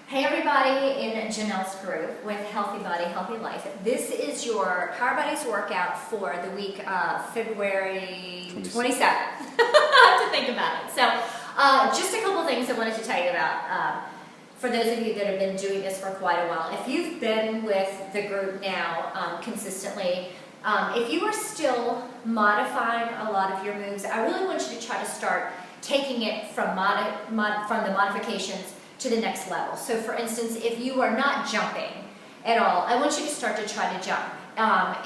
Hey everybody in Janelle's group with Healthy Body, Healthy Life. This is your Power Bodies workout for the week of February 27th. I have to think about it. So just a couple things I wanted to tell you about for those of you that have been doing this for quite a while. If you've been with the group now consistently, if you are still modifying a lot of your moves, I really want you to try to start taking it from the modifications to the next level. So for instance, if you are not jumping at all, I want you to start to try to jump.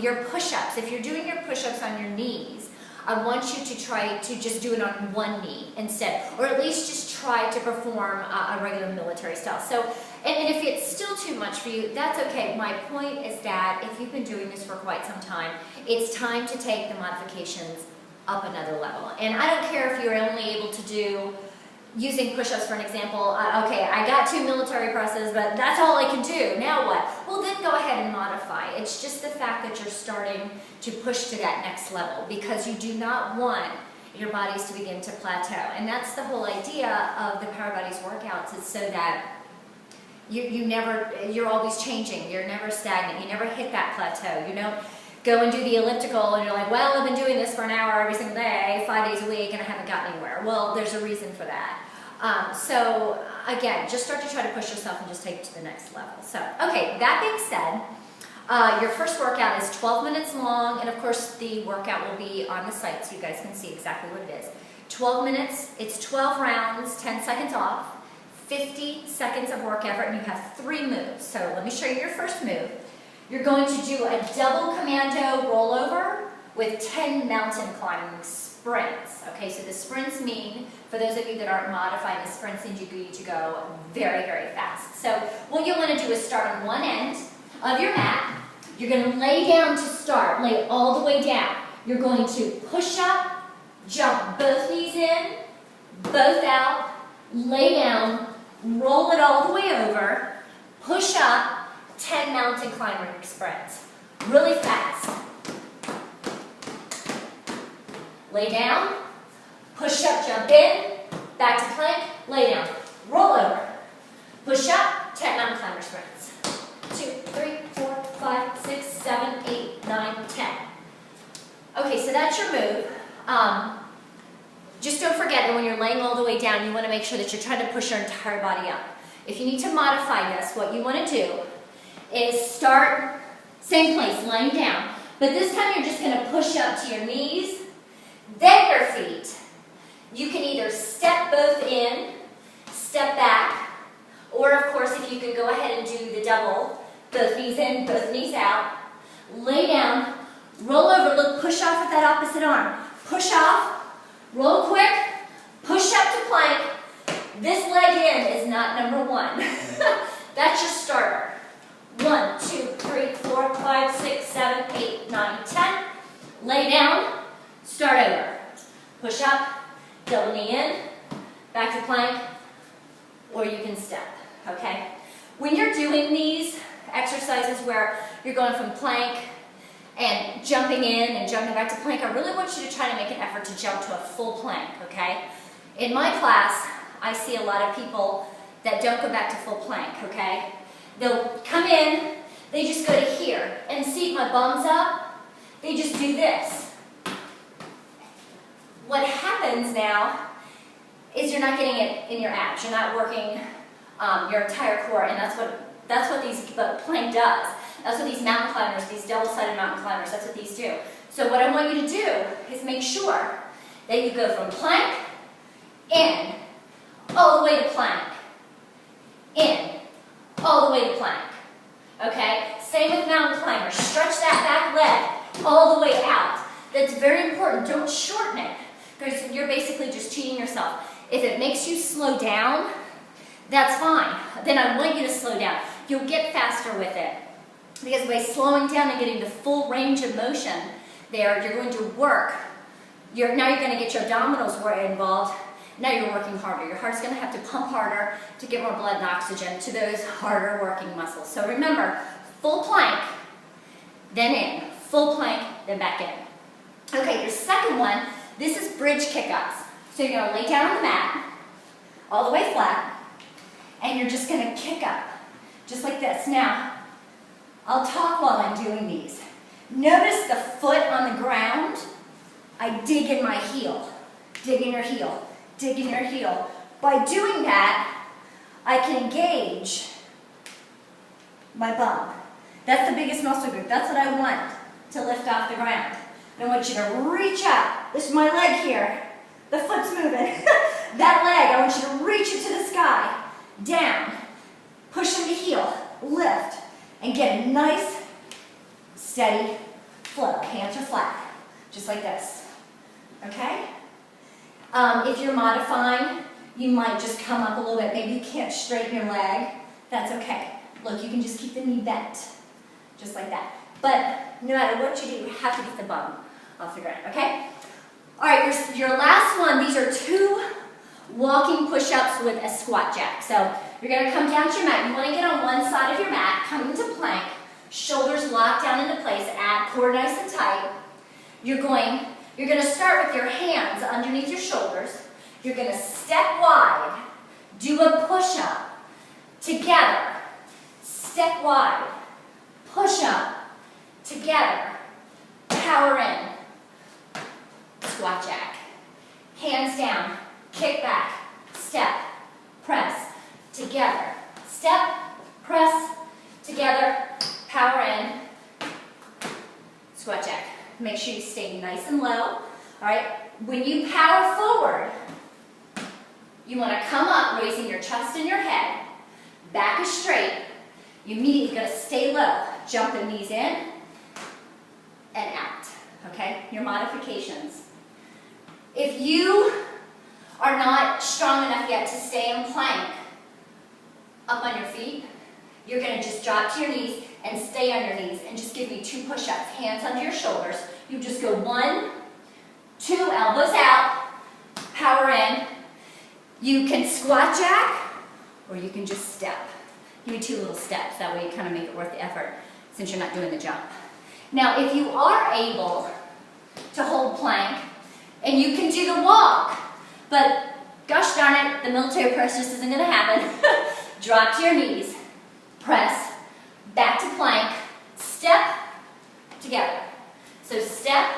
Your push-ups, if you're doing your push-ups on your knees, I want you to try to just do it on one knee instead, or at least just try to perform a regular military style. So, and if it's still too much for you, that's okay. My point is that if you've been doing this for quite some time, it's time to take the modifications up another level. And I don't care if you're only able to do, using push-ups for an example, okay, I got 2 military presses, but that's all I can do. Now what? Well, then go ahead and modify. It's just the fact that you're starting to push to that next level because you do not want your bodies to begin to plateau. And that's the whole idea of the Power Bodies workouts, is so that you're always changing. You're never stagnant. You never hit that plateau. You don't go and do the elliptical and you're like, well, I've been doing this for an hour every single day, 5 days a week, and I haven't gotten anywhere. Well, there's a reason for that. So again, just start to try to push yourself and just take it to the next level. So, okay, that being said, your first workout is 12 minutes long, and of course the workout will be on the site so you guys can see exactly what it is. 12 minutes, it's 12 rounds, 10 seconds off, 50 seconds of work effort, and you have 3 moves. So let me show you your first move. You're going to do a double commando rollover with 10 mountain climbing sprints. Okay, so the sprints mean, for those of you that aren't modified, the sprints mean you need to go very, very fast. So what you want to do is start on one end of your mat. You're going to lay down to start, lay all the way down. You're going to push up, jump both knees in, both out, lay down, roll it all the way over, push up, 10 mountain climbing sprints. Really fast. Lay down, push up, jump in, back to plank, lay down, roll over, push up, 10 mountain climber sprints. 2, 3, 4, 5, 6, 7, 8, 9, 10. Okay, so that's your move. Just don't forget that when you're laying all the way down, you want to make sure that you're trying to push your entire body up. If you need to modify this, what you want to do is start, same place, laying down. But this time you're just going to push up to your knees, then your feet. You can either step both in, step back, or of course if you can go ahead and do the double, both knees in, both knees out, lay down, roll over, look, push off with that opposite arm. Push off, roll quick, push up to plank. This leg in is not number 1. That's your starter. 1, 2, 3, 4, 5, 6, 7, 8, 9, 10. Lay down, start over. Push up, double knee in, back to plank, or you can step, okay? When you're doing these exercises where you're going from plank and jumping in and jumping back to plank, I really want you to try to make an effort to jump to a full plank, okay? In my class, I see a lot of people that don't go back to full plank, okay? They'll come in, they just go to here, and see my bum's up, they just do this. What happens now is you're not getting it in your abs, you're not working your entire core, and that's what these plank does. That's what these mountain climbers, these double-sided mountain climbers, that's what these do. So what I want you to do is make sure that you go from plank, in, all the way to plank, in, all the way to plank, okay? Same with mountain climbers. Stretch that back leg all the way out. That's very important. Don't shorten it because you're basically just cheating yourself. If it makes you slow down, that's fine. Then I want you to slow down. You'll get faster with it because by slowing down and getting the full range of motion there, you're going to work. Now you're going to get your abdominals involved. Now you're working harder. Your heart's going to have to pump harder to get more blood and oxygen to those harder working muscles. So remember, full plank, then in. Full plank, then back in. Okay, your second one, this is bridge kick-ups. So you're going to lay down on the mat, all the way flat, and you're just gonna kick up, just like this. Now, I'll talk while I'm doing these. Notice the foot on the ground. I dig in my heel. Dig in your heel. Dig in your heel. By doing that, I can engage my bum. That's the biggest muscle group. That's what I want to lift off the ground. And I want you to reach up. This is my leg here. The foot's moving. That leg, I want you to reach it to the sky. Down. Push into heel. Lift. And get a nice, steady flow. Hands are flat. Just like this. Okay? If you're modifying, you might just come up a little bit. Maybe you can't straighten your leg. That's okay. Look, you can just keep the knee bent. Just like that. But no matter what you do, you have to get the bum off the ground, okay? All right, your last one, these are 2 walking push-ups with a squat jack. So you're gonna come down to your mat. You wanna get on one side of your mat, come into plank, shoulders locked down into place, core nice and tight. You're gonna start with your hands underneath your shoulders. You're gonna step wide, do a push-up, together, step wide, push-up, together, power in, squat jack, hands down, kick back, step, press, together, step, press, together, power in, squat jack. Make sure you stay nice and low, all right? When you power forward, you want to come up, raising your chest and your head, back is straight. You immediately got to stay low, jump the knees in and out, okay? Your modifications. If you are not strong enough yet to stay in plank, up on your feet, you're going to just drop to your knees and stay on your knees and just give me 2 push-ups. Hands under your shoulders. You just go 1, 2, elbows out, power in. You can squat jack or you can just step. Give me 2 little steps. That way you kind of make it worth the effort since you're not doing the jump. Now, if you are able to hold plank and you can do the walk, but gosh darn it, the military press just isn't going to happen. Drop to your knees, press, back to plank, step, together. So step,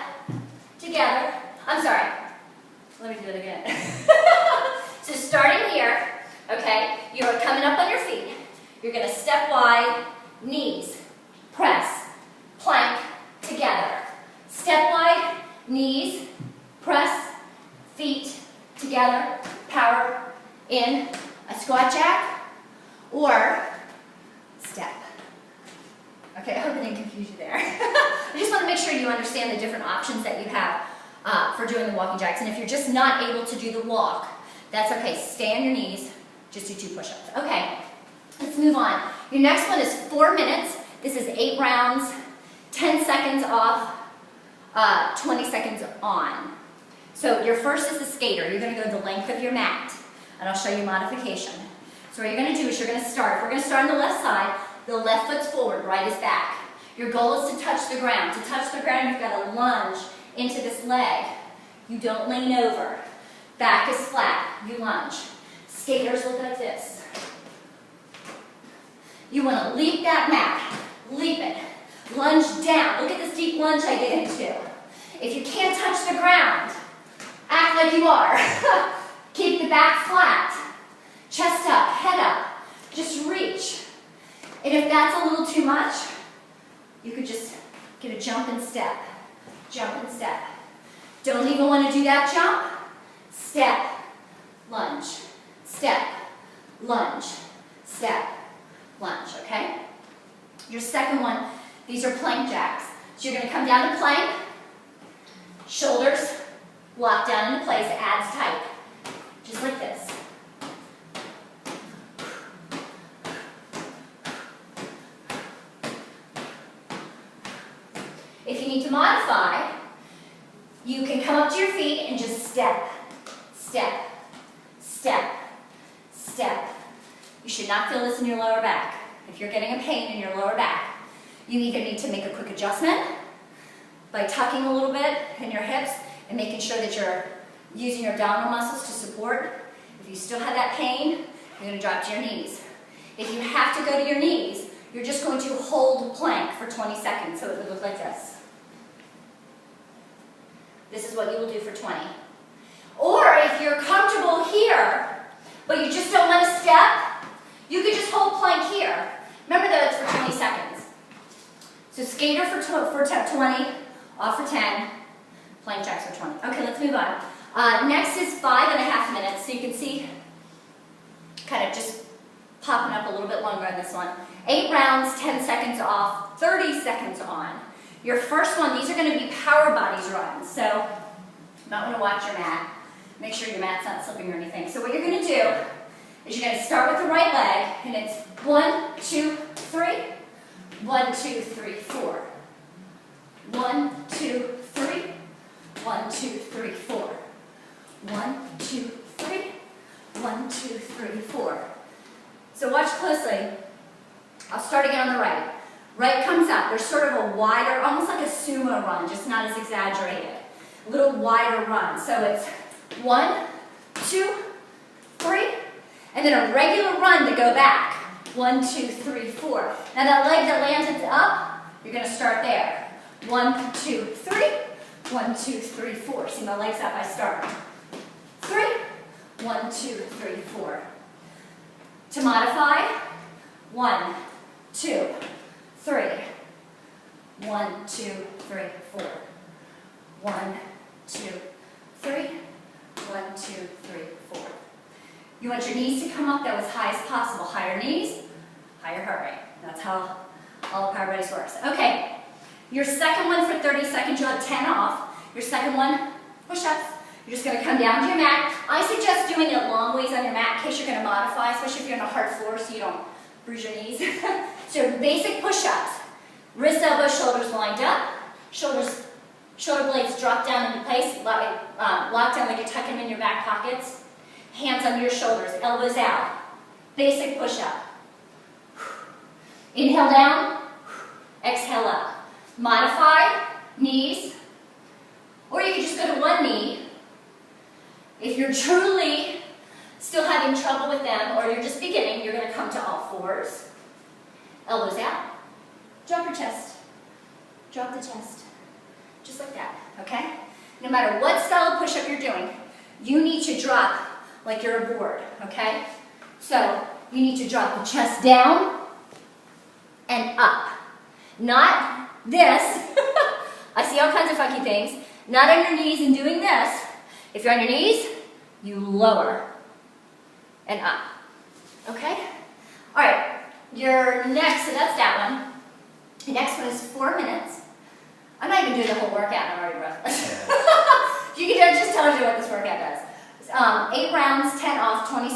together. I'm sorry. Let me do it again. So starting here, okay, you're coming up on your feet. You're going to step wide, knees, press, plank, together. Step wide, knees, press, feet, together, power in a squat jack, or step. Okay, I hope I didn't confuse you there. I just want to make sure you understand the different options that you have for doing the walking jacks. And if you're just not able to do the walk, that's okay. Stay on your knees, just do 2 push-ups. Okay, let's move on. Your next one is 4 minutes. This is 8 rounds, 10 seconds off, 20 seconds on. So your first is the skater. You're going to go the length of your mat, and I'll show you modification. So what you're going to do is you're going to start. We're going to start on the left side. The left foot's forward, right is back. Your goal is to touch the ground. To touch the ground, you've got to lunge into this leg. You don't lean over. Back is flat. You lunge. Skaters look like this. You want to leap that mat. Leap it. Lunge down. Look at this deep lunge I get into. If you can't touch the ground, act like you are. Keep the back flat. Chest up, head up. Just reach. And if that's a little too much, you could just get a jump and step. Jump and step. Don't even want to do that jump. Step, lunge, step, lunge, step, lunge, okay? Your second one, these are plank jacks. So you're going to come down to plank, shoulders lock down into place, abs tight, just like this. If you need to modify, you can come up to your feet and just step, step, step, step. You should not feel this in your lower back. If you're getting a pain in your lower back, you either need to make a quick adjustment by tucking a little bit in your hips and making sure that you're using your abdominal muscles to support. If you still have that pain, you're going to drop to your knees. If you have to go to your knees, you're just going to hold plank for 20 seconds, so it would look like this. This is what you will do for 20. Or if you're comfortable here, but you just don't want to step, you could just hold plank here. Remember that it's for 20 seconds. So skater for 20, off for 10, plank jacks for 20. Okay, let's move on. Next is 5.5 minutes, so you can see kind of just popping up a little bit longer on this one. 8 rounds, 10 seconds off, 30 seconds on. Your first one, these are going to be power bodies runs, so you might want to watch your mat. Make sure your mat's not slipping or anything. So what you're going to do is you're going to start with the right leg, and it's 1, 2, 3, 1, 2, 3, 4. 1, 2, 3, 1, 2, 3, 4. 1, 2, 3, 1, 2, 3, 4. So watch closely. I'll start again on the right. Right comes up. There's sort of a wider, almost like a sumo run, just not as exaggerated. A little wider run. So it's 1, 2, 3, and then a regular run to go back. 1, 2, 3, 4. Now that leg that lands up, you're going to start there. 1, 2, 3, 1, 2, 3, 4. See my legs up, I start. 3, 1, 2, 3, 4. To modify, 1, 2, 3, 1, 2, 3, 4. 1, 2, 3, 1, 2, 3, 4. You want your knees to come up though as high as possible. Higher knees, higher heart rate. That's how all of Power Buddies works. Okay, your second one for 30 seconds, you'll have 10 off. Your second one, push-ups. You're just going to come down to your mat. I suggest doing it long ways on your mat in case you're going to modify, especially if you're on a hard floor so you don't bruise your knees. So basic push-ups. Wrist, elbows, shoulders lined up. Shoulder blades drop down into place, lock down like you're tucking them in your back pockets. Hands under your shoulders, elbows out. Basic push-up. Inhale down, exhale up. Modify, knees, or you can just go to one knee. If you're truly still having trouble with them, or you're just beginning, you're going to come to all fours. Elbows out. Drop your chest. Drop the chest. Just like that, okay? No matter what style of push-up you're doing, you need to drop like you're a board, okay? So you need to drop the chest down and up. Not this. I see all kinds of funky things. Not on your knees and doing this. If you're on your knees, you lower and up, okay? All right, your next, so that's that one. The next one is 4 minutes. I'm not even doing the whole workout, I'm already breathless. You can just tell you what this workout does. 8 rounds, 10 off, 20